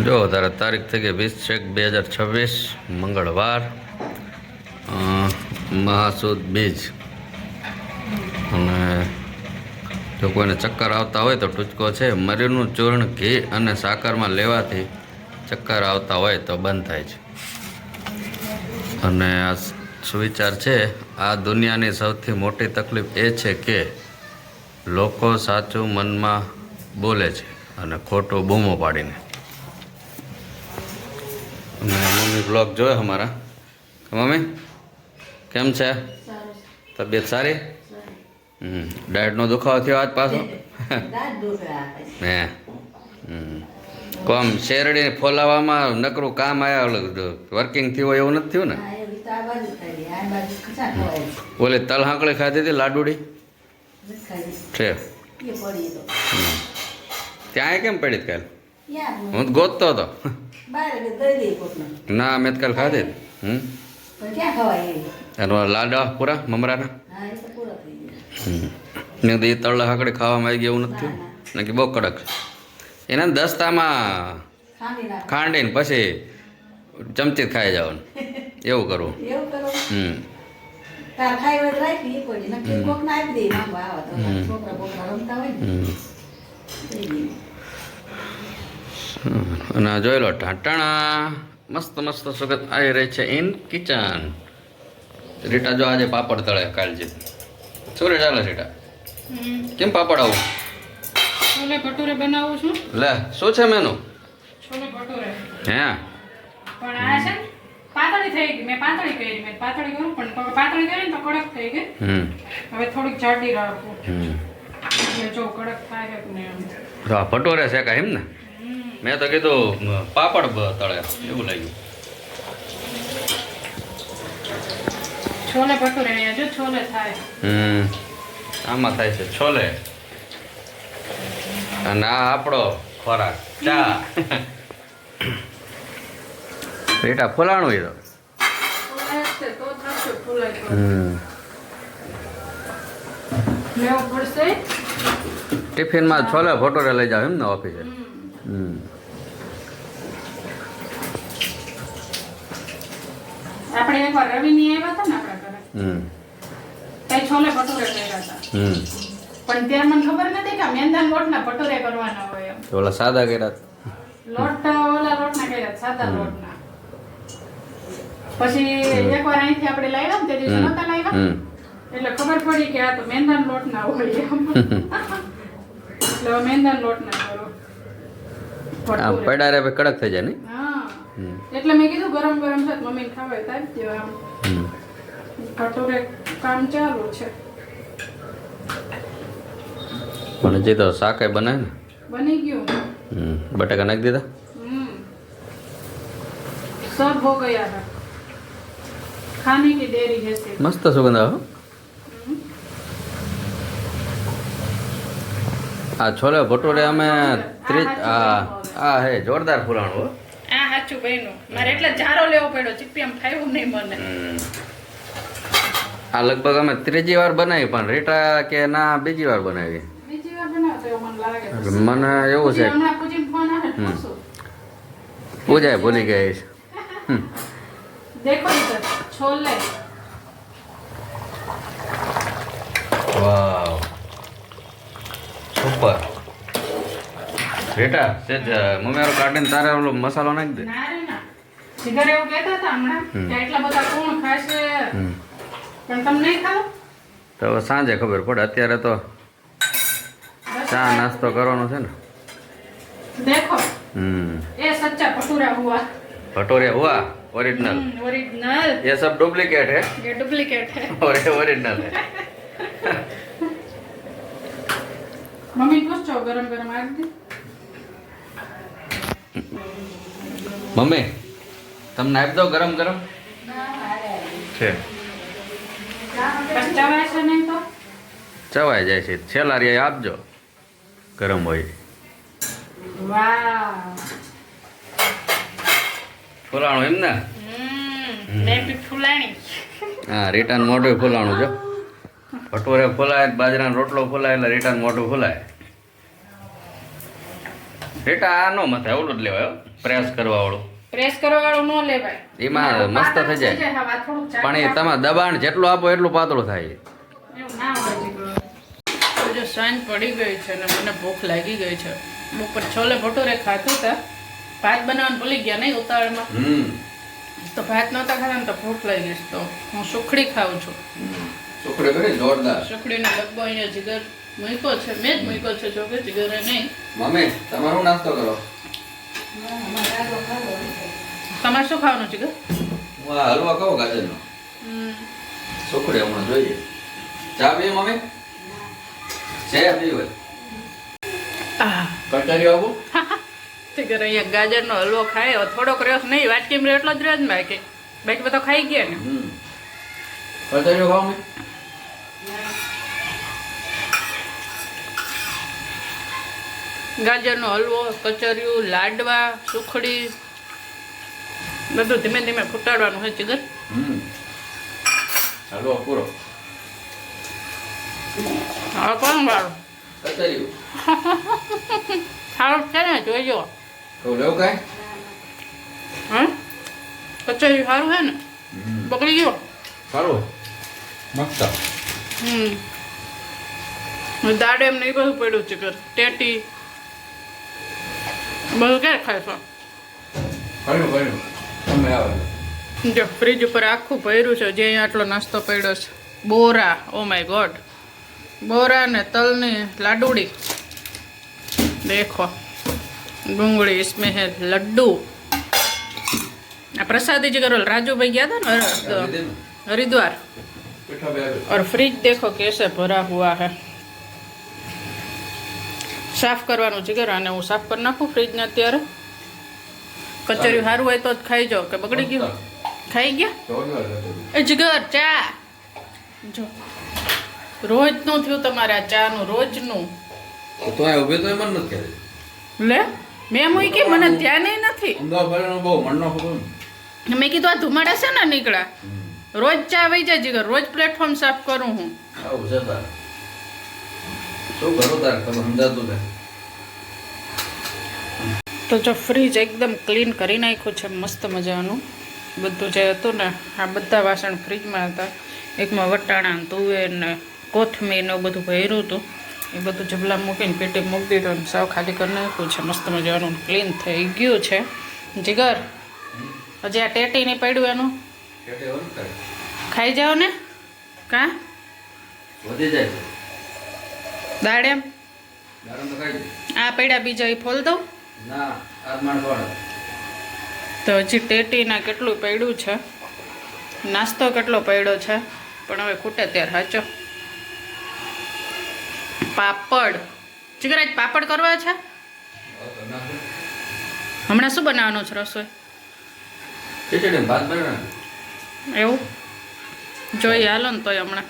જો તારે તારીખ થઈ ગઈ 20/1/2026 મંગળવાર મહાસુદ બીજ અને જો કોઈને ચક્કર આવતા હોય તો ટૂચકો છે મરીનું ચૂર્ણ ઘી અને સાકરમાં લેવાથી ચક્કર આવતા હોય તો બંધ થાય છે. અને આ સુવિચાર છે આ દુનિયાની સૌથી મોટી તકલીફ એ છે કે લોકો સાચું મનમાં બોલે છે અને ખોટું બૂમો પાડીને. અને મમ્મી બ્લોગ જોયો અમારા. મમ્મી કેમ છે? તબિયત સારી? ડાયટનો દુખાવો થયો આજ પાછો? હે કોમ શેરડી ફોલાવામાં નકરું કામ આવ્યા વર્કિંગ થયું હોય એવું નથી થયું ને? ઓલી તલ હાંકળી ખાધી હતી લાડુડી છે ત્યાં કેમ પડી કાલ? હું તો ગોતતો હતો. ના મેં કાલ ખાધી એનો લાડા પૂરા મમરાના ને એ તળલા હાકડી ખાવામાં આવી ગયા એવું નથી થયું ને કે બહુ કડક એના દસ્તામાં ખાંડીને પછી ચમચી ખાઈ જવાનું એવું કરવું. અને જોઈ લો ઢાંટાણા મસ્ત મસ્ત સુગંધ આવી રહી છે ઇન કિચન. રીટા જો આજે પાપડ તળે કાલજી. શું રે ચાલે રીટા? કેમ પાપડ આવું? છોલે ભટુરે બનાવું છું. લે શું છે મેનુ? છોલે ભટુરે. હે પણ આ છે પાતળી થઈ ગઈ. મેં પાતળી કરી. મેં પાતળી કરું પણ પાતળી કરીને તો કડક થઈ ગઈ. હવે થોડીક જાડી રાખું. એટલે જો કડક થાય કે નહીં. ભટુરે છે કા એમ ને? મેં તો કીધું પાપડ તળે એવું લાગ્યું. છોલે ભટુરે અહીંયા જો છોલે થાય. આમાં થાય છે છોલે અને આ આપણો ખોરાક ચા. બેટા ફોલાણું એ તો ટિફિનમાં છોલે ભટુરે લઈ જાવ એમ ને ઓફિસે? આપણે એકવાર રવિ ની આવ્યા હતા ને આપણા ઘરે ત્યાં છોલે ભટુરે કર્યા હતા પણ ત્યારે મને ખબર નથી કે મેંદાના લોટના ભટુરે કરવાના હોય એમ. ઓલા સાદા કર્યા ઓલા લોટના કર્યા સાદા લોટના. પછી એકવાર અહીંથી આપણે લાવ્યા ને તે દિવસે નતા લાવ્યા એટલે ખબર પડી કે આ તો મેંદાના લોટના હોય એમ. એટલે મેંદાના લોટના કરો પડા રે કડક થઈ જાય ને? હા એટલે મેં કીધું ગરમ ગરમ છે મમ્મીને ખાવાય તારી દેવા આમ. ભટુરે કામ ચાલુ છે. પણ હજી તો શાકે બનાય ને? બની ગયું. બટાકા નાખી દીધા? सब हो गया है. खाने की देरी है सिर्फ. मस्त सुगंध આવે. આ છોલે ભટુરે અમે આ હે જોરદાર ફુલાણું. આ સાચું બન્યું. મારે એટલે જારો લેવો પડ્યો ચીપી આમ ખાયું નહીં મને. આ લગભગ અમે ત્રીજી વાર બનાવી પણ રીટા કે ના બીજી વાર બનાવી. બીજી વાર બનાવતો એવું મને લાગે. મને એવું છે હમણાં પૂજીને ફોન આવે પૂછું. પૂજાય ભૂલી ગઈ છે. देखो इधर छोले. વાવ સુપર. રીટા સેજ મમ્મી આરો કાઢીને તારે ઓલો મસાલો નાખી દે. ના રે ના જીગર એવું કહેતા હતા હમણાં કે એટલા બધા કોણ ખાશે પણ તમે નહીં ખાઓ તો હવે સાંજે ખબર પડે. અત્યારે તો ચા નાસ્તો કરવાનો છે ને. देखो ये सच्चा भटूरा हुआ. भटूरे हुआ ओरिजिनल. ओरिजिनल. ये सब डुप्लीकेट है. ये डुप्लीकेट है और ये ओरिजिनल है. मम्मी पूछो गरम गरम आ गई. मम्मी તમને આપી દો ગરમ ગરમ છે. ચવાય છે નહીં તો ચવાઈ જાય છે. છેલ્લા આપજો ગરમ હોય. વાહ ફુલાણું એમ ને? મેં બી ફુલાણી. હા રીટાન મોઢું ફુલાણું જો. ભટુરે ફુલાય બાજરાનો રોટલો ફુલાય એટલે રીટાન મોઢું ફુલાય. બેટા આ નો મથે ઓલું જ લેવાય હો, પ્રેસ કરવા વાળું. પ્રેસ કરવા વાળું ન લેવાય. એમાં મસ્ત થઈ જાય. હા, આ થોડુંક જાડું પણ એ તમે દબાણ જેટલું આપો એટલું પાતળું થાય. એવું ના હોય જીગર. તો જો સાંજ પડી ગઈ છે ને મને ભૂખ લાગી ગઈ છે. બપોર છોલે ભટુરે ખાધું હતા. ભાત બનાવવાનું ભૂલી ગયા નહીં ઉતાવળમાં. તો ભાત નહોતા ખાતા ને તો ભૂખ લાગી ગઈ તો હું સુખડી ખાઉં છું. સુખડી કરી જોરદાર. સુખડીનો ડબ્બો અહીંયા જીગર મૂક્યો છે. મેં જ મૂક્યો છે જો કે જીગરે નહીં. મમ્મી તમારો નાસ્તો કરો. તમારે શું ખાવાનું જીગર? હું આ હલવા કહું ગાજરનો. સુખડી હમણાં જોઈએ. ચા પીએ મમ્મી? ચા પી હોય. કટરી આવું? જીગર અહીંયા ગાજરનો હલવો ખાય થોડોક રસ નહીં વાટકી એટલો જ રહ્યો જ બાકી બાકી બધો ખાઈ ગયા ને. કટરીઓ ખાવ મેં? ગાજરનો હલવો, કચરિયું, લાડવા, સુખડી બધું ધીમે ધીમે ફૂટાડવાનું હોય જીગર. હલવો પૂરો. હવે કોણ વાળું? કટરીઓ. સારું છે ને જોઈજો. કહું લેવું કાંઈ? હા કચરિયું સારું છે ને? બગડી ગયો? સારું. મસ્ત. દાડે એમ નહીં બધું પડ્યું જીગર. ટેટી બધું ક્યારે ખાઈશું? પડ્યું તમે આવે. જો ફ્રીજ ઉપર આખું ભર્યું છે જે અહીંયા આટલો નાસ્તો પડ્યો છે. બોરા, ઓ માય ગોડ, બોરા ને તલની લાડુડી દેખો, ડુંગળી इसमें है लड्डू. આ प्रसादी जी करो राजू भाई गया था ना हरिद्वार और फ्रिज देखो कैसे भरा हुआ है. સાફ કરવાનું જીગર આને હું સાફ કરી નાખું ફ્રીજને અત્યારે. કચરિયું સારું હોય તો જ ખાઈ જાઓ કે બગડી ગયું? ખાઈ ગયા? એ જીગર ચા જો રોજનું થયું તમારે આ ચાનું રોજનું. તો આ ઉભે તો મન નથી કરે. લે મેં મૂકી મને ધ્યાન નથી. અમદાવાદ ભરેનો બહુ મનનો ખબર. મેં કીધું આ ધુમાડા છે ને નીકળ્યા. રોજ ચા વહી જાય જીગર, રોજ પ્લેટફોર્મ સાફ કરું હું. આવું છે તાર શું કરું તાર તમે સમજાતું ને. તો જો ફ્રીજ એકદમ ક્લીન કરી નાખ્યું છે મસ્ત મજાનું. બધું જે હતું ને આ બધા વાસણ ફ્રીજમાં હતા. એકમાં વટાણા, તુવેર ને કોથમીર ને બધું ભર્યું હતું. એ બધું જબલા મૂકીને પેટી મૂકી દીધું અને સાવ ખાલી કરી નાખ્યું છે. મસ્ત મજાનું ક્લીન થઈ ગયું છે. જીગર હજી આ ટેટી નહીં પડ્યું એનું ખાઈ જાઓ ને. કાં વધી જાય છે દાડે એમ દાડમ તો ખાઈ આ પડ્યા બીજા એ ફોલ દઉં ના આજ માણ કોણ તો હજી ટેટીના કેટલું પડ્યું છે. નાસ્તો કેટલો પડ્યો છે પણ હવે ખૂટે ત્યારે સાચો. પાપડ જીગર આજ પાપડ કરવા છે. હમણાં શું બનાવવાનું છે રસોઈ? ખીચડી ભાત બનાવ એવું જોઈએ હાલો ને તોય હમણાં